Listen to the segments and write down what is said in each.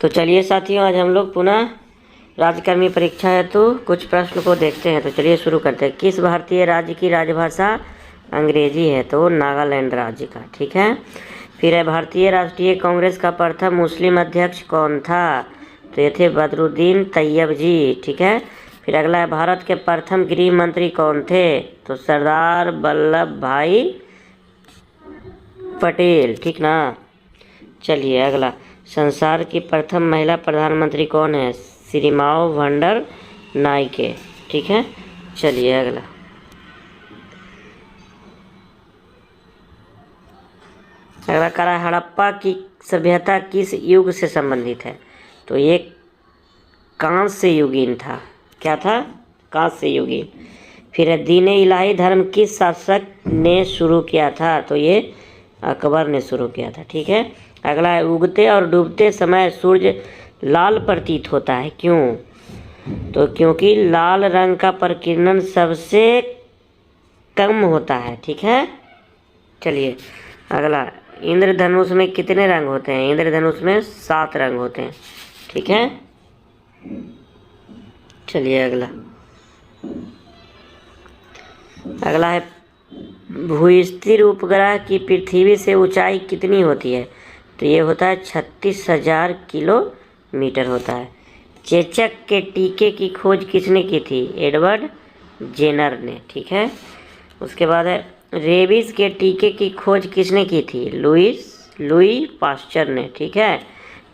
तो चलिए साथियों, आज हम लोग पुनः राज्यकर्मी परीक्षा हेतु कुछ प्रश्न को देखते हैं। तो चलिए शुरू करते हैं। किस भारतीय राज्य की राजभाषा अंग्रेजी है? तो नागालैंड राज्य का। ठीक है। फिर है, भारतीय राष्ट्रीय कांग्रेस का प्रथम मुस्लिम अध्यक्ष कौन था? तो ये थे बदरुद्दीन तैयब जी। ठीक है। फिर अगला है, भारत के प्रथम गृह मंत्री कौन थे? तो सरदार वल्लभ भाई पटेल। ठीक ना। चलिए अगला, संसार की प्रथम महिला प्रधानमंत्री कौन है? श्रीमाव भंडर नाइके। ठीक है। चलिए अगला, अगला करा, हड़प्पा की सभ्यता किस युग से संबंधित है? तो ये कांस्य युगीन था। क्या था? कांस्य युगीन। फिर है, दीन-ए इलाही धर्म किस शासक ने शुरू किया था? तो ये अकबर ने शुरू किया था। ठीक है। अगला है, उगते और डूबते समय सूर्य लाल प्रतीत होता है, क्यों? तो क्योंकि लाल रंग का प्रकीर्णन सबसे कम होता है। ठीक है। चलिए अगला, इंद्रधनुष में कितने रंग होते हैं? इंद्रधनुष में 7 रंग होते हैं। ठीक है। चलिए अगला, अगला है, भूस्थिर उपग्रह की पृथ्वी से ऊंचाई कितनी होती है? तो ये होता है 36,000 किलोमीटर होता है। चेचक के टीके की खोज किसने की थी? एडवर्ड जेनर ने। ठीक है। उसके बाद है, रेबीज के टीके की खोज किसने की थी? लुई पास्चर ने। ठीक है।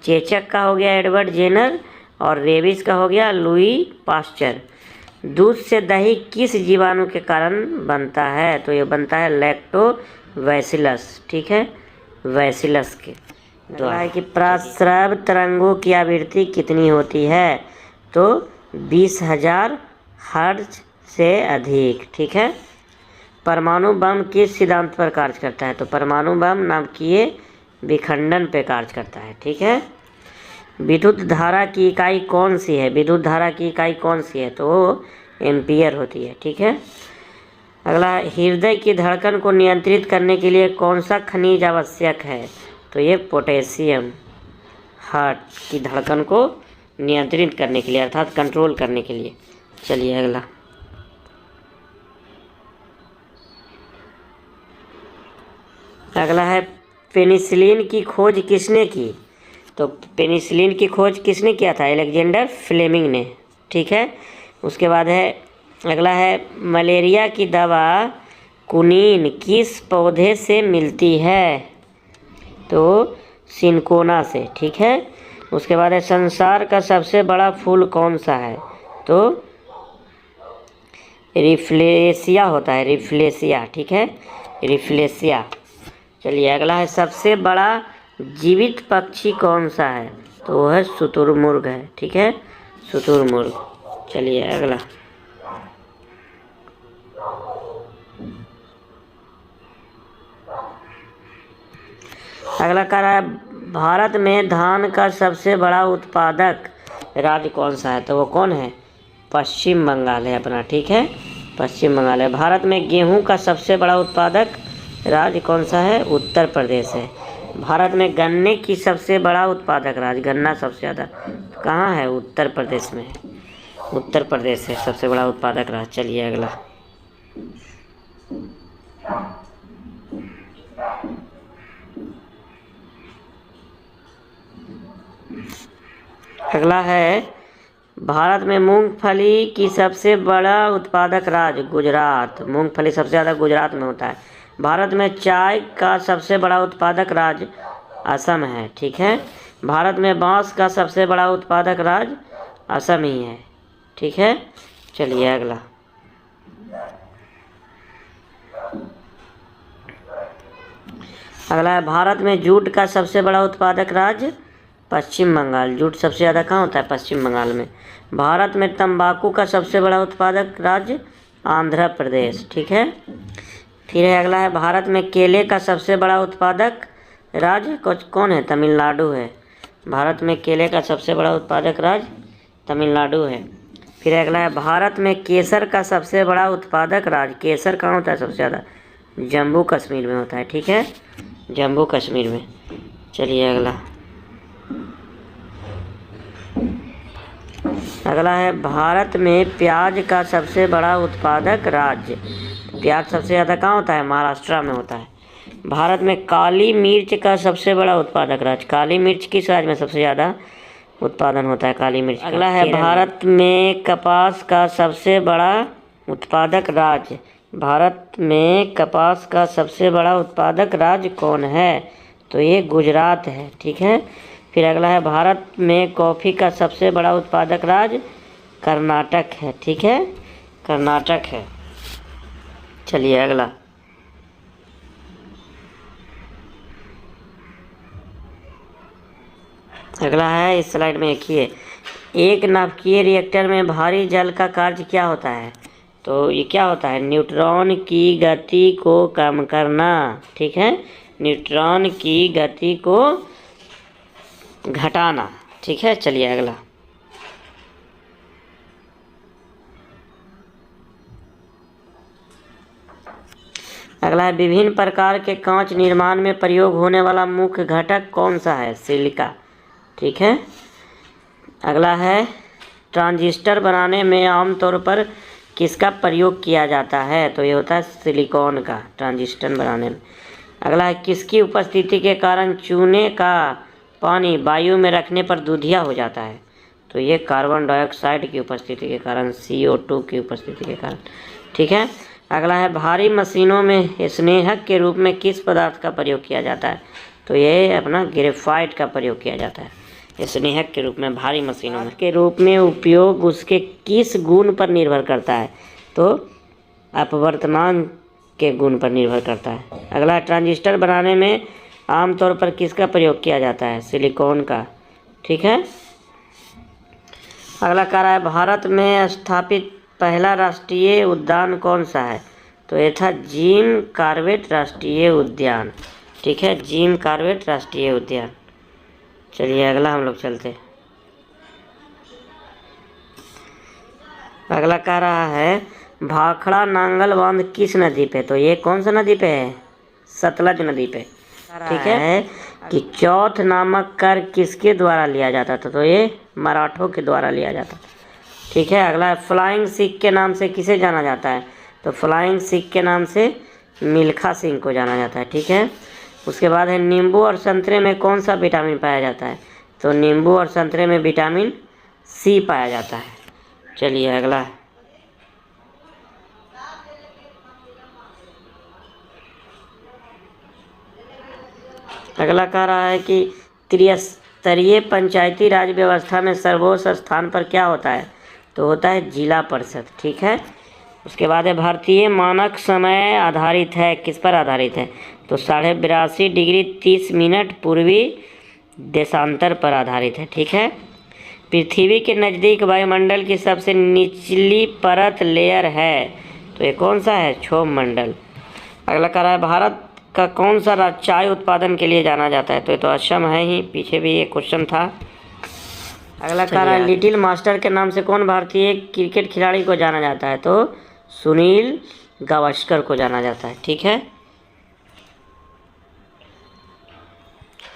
चेचक का हो गया एडवर्ड जेनर और रेबीज का हो गया लुई पास्चर। दूध से दही किस जीवाणु के कारण बनता है? तो ये बनता है लैक्टोबैसिलस। ठीक है, बैसिलस के द्वारा। कि प्रस्रव तरंगों की आवृत्ति कितनी होती है? तो 20,000 हर्ट्ज से अधिक। ठीक है। परमाणु बम किस सिद्धांत पर कार्य करता है? तो परमाणु बम नाभिकीय विखंडन पे कार्य करता है। ठीक है। विद्युत धारा की इकाई कौन सी है? विद्युत धारा की इकाई कौन सी है? तो वो एम्पियर होती है। ठीक है। अगला, हृदय की धड़कन को नियंत्रित करने के लिए कौन सा खनिज आवश्यक है? तो ये पोटेशियम। हार्ट की धड़कन को नियंत्रित करने के लिए, अर्थात कंट्रोल करने के लिए। चलिए अगला, अगला है, पेनिसिलिन की खोज किसने की? तो पेनिसिलिन की खोज किसने किया था? अलेक्जेंडर फ्लेमिंग ने। ठीक है। उसके बाद है, अगला है, मलेरिया की दवा कुनीन किस पौधे से मिलती है? तो सिनकोना से। ठीक है। उसके बाद है, संसार का सबसे बड़ा फूल कौन सा है? तो रिफ्लेसिया होता है, रिफ्लेसिया। ठीक है, रिफ्लेसिया। चलिए अगला है, सबसे बड़ा जीवित पक्षी कौन सा है? तो वो है शुतुरमुर्ग है। ठीक है, शुतुरमुर्ग। चलिए अगला, अगला कह रहा है, भारत में धान का सबसे बड़ा उत्पादक राज्य कौन सा है? तो वो कौन है? पश्चिम बंगाल है अपना। ठीक है, पश्चिम बंगाल है। भारत में गेहूं का सबसे बड़ा उत्पादक राज्य कौन सा है? उत्तर प्रदेश है। भारत में गन्ने की सबसे बड़ा उत्पादक राज्य, गन्ना सबसे ज़्यादा कहाँ है? उत्तर प्रदेश में। उत्तर प्रदेश है सबसे बड़ा उत्पादक राज्य। चलिए अगला, अगला है, भारत में मूंगफली की सबसे बड़ा उत्पादक राज्य गुजरात। मूंगफली सबसे ज़्यादा गुजरात में होता है। भारत में चाय का सबसे बड़ा उत्पादक राज्य असम है। ठीक है। भारत में बांस का सबसे बड़ा उत्पादक राज्य असम ही है। ठीक है। चलिए अगला, अगला है, भारत में जूट का सबसे बड़ा उत्पादक राज्य पश्चिम बंगाल। जूट सबसे ज़्यादा कहाँ होता है? पश्चिम बंगाल में। भारत में तंबाकू का सबसे बड़ा उत्पादक राज्य आंध्र प्रदेश। ठीक है। फिर है अगला है, भारत में केले का सबसे बड़ा उत्पादक राज्य कौन है? तमिलनाडु है। भारत में केले का सबसे बड़ा उत्पादक राज्य तमिलनाडु है। फिर अगला है, भारत में केसर का सबसे बड़ा उत्पादक राज्य, केसर कहाँ होता है सबसे ज़्यादा? जम्मू कश्मीर में होता है। ठीक है, जम्मू कश्मीर में। चलिए अगला, अगला है भारत में प्याज का सबसे बड़ा उत्पादक राज्य। प्याज सबसे ज़्यादा कहाँ होता है? महाराष्ट्र में होता है। भारत में काली मिर्च का सबसे बड़ा उत्पादक राज्य। काली मिर्च किस राज्य में सबसे ज़्यादा उत्पादन होता है? काली मिर्च। अगला है भारत में कपास का सबसे बड़ा उत्पादक राज्य। भारत में कपास का सबसे बड़ा उत्पादक राज्य कौन है? तो ये गुजरात है। ठीक है। फिर अगला है भारत में कॉफ़ी का सबसे बड़ा उत्पादक राज्य कर्नाटक है। ठीक है, कर्नाटक है। चलिए अगला। अगला है, इस स्लाइड में देखिए, एक नाभिकीय रिएक्टर में भारी जल का कार्य क्या होता है? तो ये क्या होता है? न्यूट्रॉन की गति को कम करना। ठीक है, न्यूट्रॉन की गति को घटाना। ठीक है, चलिए अगला। अगला है, विभिन्न प्रकार के कांच निर्माण में प्रयोग होने वाला मुख्य घटक कौन सा है? सिलिका। ठीक है। अगला है, ट्रांजिस्टर बनाने में आमतौर पर किसका प्रयोग किया जाता है? तो ये होता है सिलिकॉन का, ट्रांजिस्टर बनाने में। अगला है, किसकी उपस्थिति के कारण चूने का पानी वायु में रखने पर दूधिया हो जाता है? तो ये कार्बन डाइऑक्साइड की उपस्थिति के कारण, CO2 की उपस्थिति के कारण। ठीक है। अगला है, भारी मशीनों में स्नेहक के रूप में किस पदार्थ का प्रयोग किया जाता है? तो ये अपना ग्रेफाइट का प्रयोग किया जाता है स्नेहक के रूप में भारी मशीनों में। के रूप में उपयोग उसके किस गुण पर निर्भर करता है? तो अपवर्तनांक के गुण पर निर्भर करता है। अगला, ट्रांजिस्टर बनाने में आमतौर पर किसका प्रयोग किया जाता है? सिलिकॉन का। ठीक है। अगला कह रहा है, भारत में स्थापित पहला राष्ट्रीय उद्यान कौन सा है? तो ये था जिम कॉर्बेट राष्ट्रीय उद्यान। ठीक है, जिम कॉर्बेट राष्ट्रीय उद्यान। चलिए अगला हम लोग चलते। अगला कह रहा है, भाखड़ा नांगल बांध किस नदी पे? तो ये कौन सा नदी पे है? सतलज नदी पे। ठीक है। कि चौथ नामक कर किसके द्वारा लिया जाता था? तो ये मराठों के द्वारा लिया जाता था। ठीक है। अगला, फ्लाइंग सिख के नाम से किसे जाना जाता है? तो फ्लाइंग सिख के नाम से मिल्खा सिंह को जाना जाता है। ठीक है। उसके बाद है, नींबू और संतरे में कौन सा विटामिन पाया जाता है? तो नींबू और संतरे में विटामिन C पाया जाता है। चलिए अगला। अगला कह रहा है कि त्रिस्तरीय पंचायती राज व्यवस्था में सर्वोच्च स्थान पर क्या होता है? तो होता है जिला परिषद। ठीक है। उसके बाद है, भारतीय मानक समय आधारित है, किस पर आधारित है? तो 82.5 डिग्री 30 मिनट पूर्वी देशांतर पर आधारित है। ठीक है। पृथ्वी के नज़दीक वायुमंडल की सबसे निचली परत लेयर है, तो ये कौन सा है? क्षोभ मंडल। अगला कह रहा है, भारत का कौन सा राज्य चाय उत्पादन के लिए जाना जाता है? तो ये तो असम है ही, पीछे भी ये क्वेश्चन था। अगला कह रहा है, लिटिल मास्टर के नाम से कौन भारतीय क्रिकेट खिलाड़ी को जाना जाता है? तो सुनील गावस्कर को जाना जाता है। ठीक है।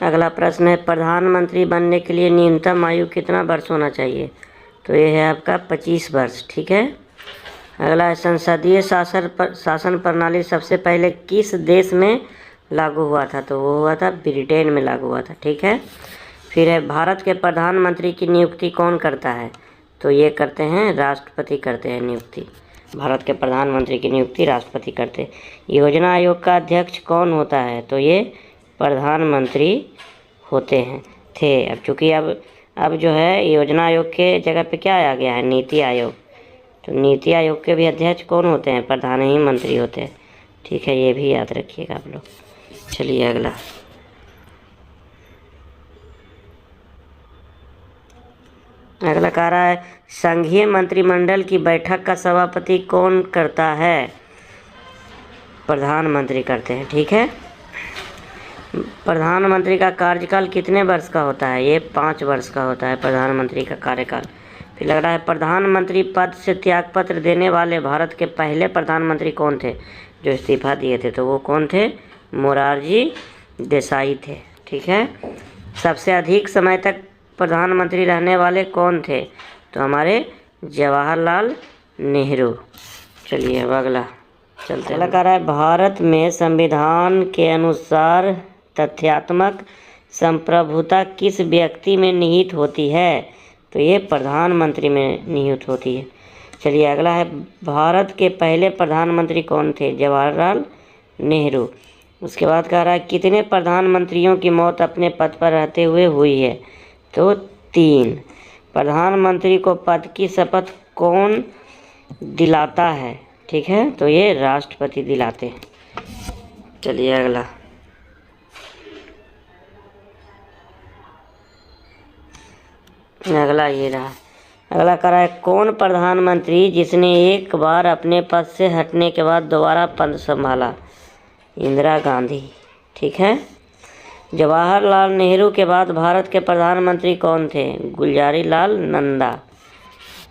अगला प्रश्न है, प्रधानमंत्री बनने के लिए न्यूनतम आयु कितना वर्ष होना चाहिए? तो ये है आपका 25 वर्ष। ठीक है। अगला है, संसदीय शासन प्रणाली सबसे पहले किस देश में लागू हुआ था? तो वो हुआ था ब्रिटेन में लागू हुआ था। ठीक है। फिर है, भारत के प्रधानमंत्री की नियुक्ति कौन करता है? तो ये करते हैं राष्ट्रपति करते हैं नियुक्ति। भारत के प्रधानमंत्री की नियुक्ति राष्ट्रपति करते हैं। योजना आयोग का अध्यक्ष कौन होता है? तो ये प्रधानमंत्री होते हैं थे। अब चूँकि अब जो है योजना आयोग के जगह पे क्या आ गया है? नीति आयोग। तो नीति आयोग के भी अध्यक्ष कौन होते हैं? प्रधान ही मंत्री होते हैं। ठीक है, ये भी याद रखिएगा आप लोग। चलिए अगला। अगला कह रहा है, संघीय मंत्रिमंडल की बैठक का सभापति कौन करता है? प्रधानमंत्री करते हैं। ठीक है। प्रधानमंत्री का कार्यकाल कितने वर्ष का होता है? ये 5 वर्ष का होता है प्रधानमंत्री का कार्यकाल। फिर लग रहा है, प्रधानमंत्री पद से त्यागपत्र देने वाले भारत के पहले प्रधानमंत्री कौन थे जो इस्तीफा दिए थे? तो वो कौन थे? मोरारजी देसाई थे। ठीक है। सबसे अधिक समय तक प्रधानमंत्री रहने वाले कौन थे? तो हमारे जवाहरलाल नेहरू। चलिए अब अगला चलते हैं। अगला है भारत में संविधान के अनुसार तथ्यात्मक संप्रभुता किस व्यक्ति में निहित होती है? तो ये प्रधानमंत्री में निहित होती है। चलिए अगला है भारत के पहले प्रधानमंत्री कौन थे? जवाहरलाल नेहरू। उसके बाद कह रहा है कितने प्रधानमंत्रियों की मौत अपने पद पर रहते हुए हुई है? तो 3। प्रधानमंत्री को पद की शपथ कौन दिलाता है? ठीक है, तो ये राष्ट्रपति दिलाते हैं। चलिए अगला ये रहा। अगला कह रहा है कौन प्रधानमंत्री जिसने एक बार अपने पद से हटने के बाद दोबारा पद संभाला? इंदिरा गांधी। ठीक है। जवाहरलाल नेहरू के बाद भारत के प्रधानमंत्री कौन थे? गुलजारीलाल नंदा।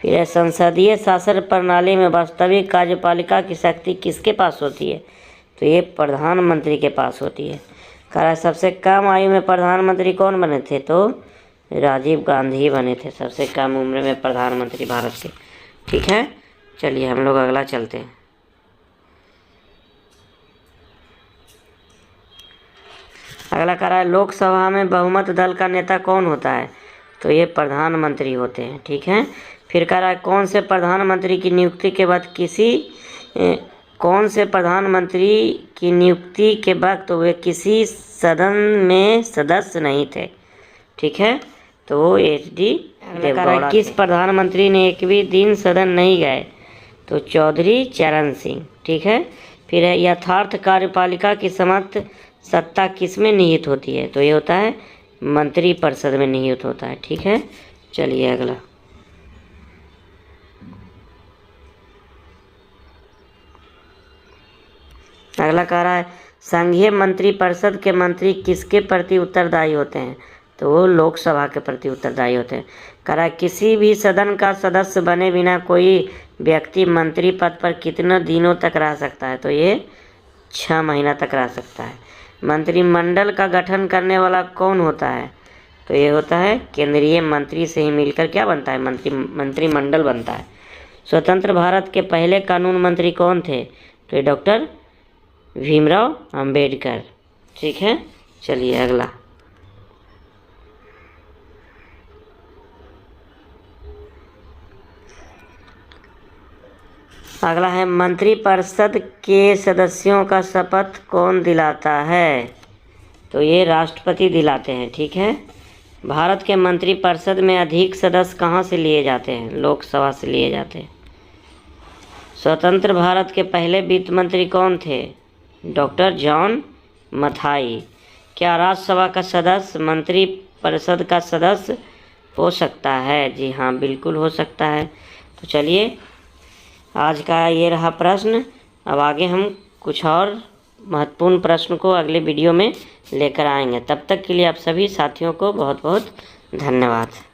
फिर है संसदीय शासन प्रणाली में वास्तविक कार्यपालिका की शक्ति किसके पास होती है? तो ये प्रधानमंत्री के पास होती है। कह रहा है सबसे कम आयु में प्रधानमंत्री कौन बने थे? तो राजीव गांधी बने थे सबसे कम उम्र में प्रधानमंत्री भारत के। ठीक है, चलिए हम लोग अगला चलते हैं। अगला कह रहा है लोकसभा में बहुमत दल का नेता कौन होता है? तो ये प्रधानमंत्री होते हैं। ठीक है। फिर कह रहा है कौन से प्रधानमंत्री की नियुक्ति के बाद वे किसी सदन में सदस्य नहीं थे? ठीक है, तो वो HD देवगौड़ा। किस प्रधानमंत्री ने एक भी दिन सदन नहीं गए? तो चौधरी चरण सिंह। ठीक है। फिर है यथार्थ कार्यपालिका की समस्त सत्ता किस में निहित होती है? तो ये होता है मंत्रिपरिषद में निहित होता है। ठीक है, चलिए अगला। अगला कह रहा है संघीय मंत्रिपरिषद के मंत्री किसके प्रति उत्तरदायी होते हैं? तो वो लोकसभा के प्रति उत्तरदायी होते हैं। कह रहा है किसी भी सदन का सदस्य बने बिना कोई व्यक्ति मंत्री पद पर कितने दिनों तक रह सकता है? तो ये 6 महीना तक रह सकता है। मंत्रिमंडल का गठन करने वाला कौन होता है? तो ये होता है केंद्रीय मंत्री से ही मिलकर क्या बनता है? मंत्रिमंडल बनता है। स्वतंत्र भारत के पहले कानून मंत्री कौन थे? तो ये डॉक्टर भीमराव अंबेडकर। ठीक है, चलिए अगला। अगला है मंत्रिपरिषद के सदस्यों का शपथ कौन दिलाता है? तो ये राष्ट्रपति दिलाते हैं। ठीक है। भारत के मंत्रिपरिषद में अधिक सदस्य कहाँ से लिए जाते हैं? लोकसभा से लिए जाते हैं। स्वतंत्र भारत के पहले वित्त मंत्री कौन थे? Doctor John Mathai. क्या राज्यसभा का सदस्य मंत्रिपरिषद का सदस्य हो सकता है? जी हाँ, बिल्कुल हो सकता है। तो चलिए आज का ये रहा प्रश्न। अब आगे हम कुछ और महत्वपूर्ण प्रश्न को अगले वीडियो में लेकर आएंगे। तब तक के लिए आप सभी साथियों को बहुत बहुत धन्यवाद।